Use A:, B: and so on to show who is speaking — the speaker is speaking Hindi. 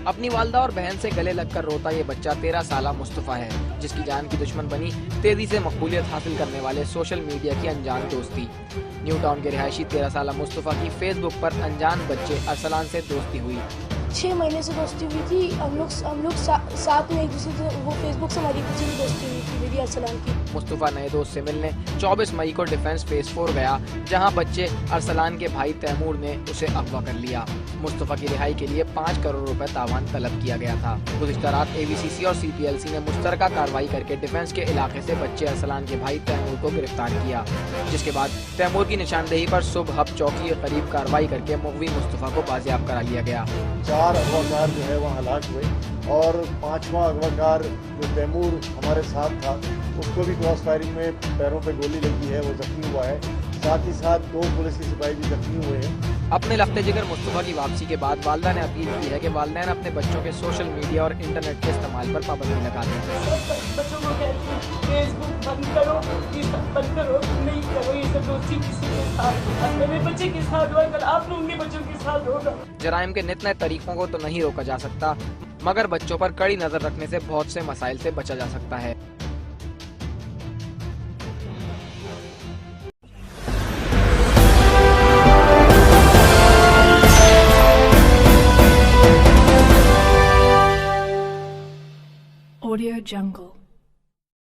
A: अपनी वालदा और बहन से गले लगकर रोता ये बच्चा 13 साला मुस्तफ़ा है, जिसकी जान की दुश्मन बनी तेजी से मकबूलियत हासिल करने वाले सोशल मीडिया की अनजान दोस्ती। न्यू टाउन के रिहायशी 13 साला मुस्तफ़ा की फेसबुक पर अनजान बच्चे अरसलान से दोस्ती हुई।
B: 6 महीने से दोस्ती हुई थी। हम लोग साथ में एक दूसरे से, वो फेसबुक से हमारी दूसरी दोस्ती हुई थी मेरी अरसलान की।
A: मुस्तफ़ा नए दोस्त से मिलने 24 मई को डिफेंस फेज 4 गया, जहां बच्चे अरसलान के भाई तैमूर ने उसे अगवा कर लिया। मुस्तफ़ा की रिहाई के लिए 5 करोड़ रुपए तावान तलब किया गया था। गुज़िश्ता रात AVCC और CPLC ने मुश्तरका कार्रवाई करके डिफेंस के इलाके से बच्चे अरसलान के भाई तैमूर को गिरफ्तार किया, जिसके बाद तैमूर की निशानदेही पर सुबह हब चौकी के करीब कार्रवाई करके मुगवी मुस्तफ़ा को बाजियाब करा लिया गया।
C: 4 अगवाकार जो है वहाँ हलाक हुए और 5वां अगवाकार जो तैमूर हमारे साथ था, उसको भी क्रॉस फायरिंग में पैरों पे गोली लगी है, वो जख्मी हुआ है। साथ ही साथ 2 पुलिस के सिपाही भी जख्मी हुए हैं।
A: अपने लफ्ते जिगर मुस्तफ़ा की वापसी के बाद वालदा ने अपील की है कि वालिदैन अपने बच्चों के सोशल मीडिया और इंटरनेट के इस्तेमाल पर पाबंदी लगा दें।
D: बच्चों को कहती हूँ फेसबुक बंद करो, ये सब बंद करो, नहीं करो ये सब दोस्ती किसी के साथ। मेरे बच्चे के साथ हुआ, कल आप लोगों के बच्चों के साथ होगा।
A: जराइम के नित नए तरीकों को तो नहीं रोका जा सकता, मगर बच्चों पर कड़ी नजर रखने से बहुत से मसाइल से बचा जा सकता है।
E: Audio Jungle.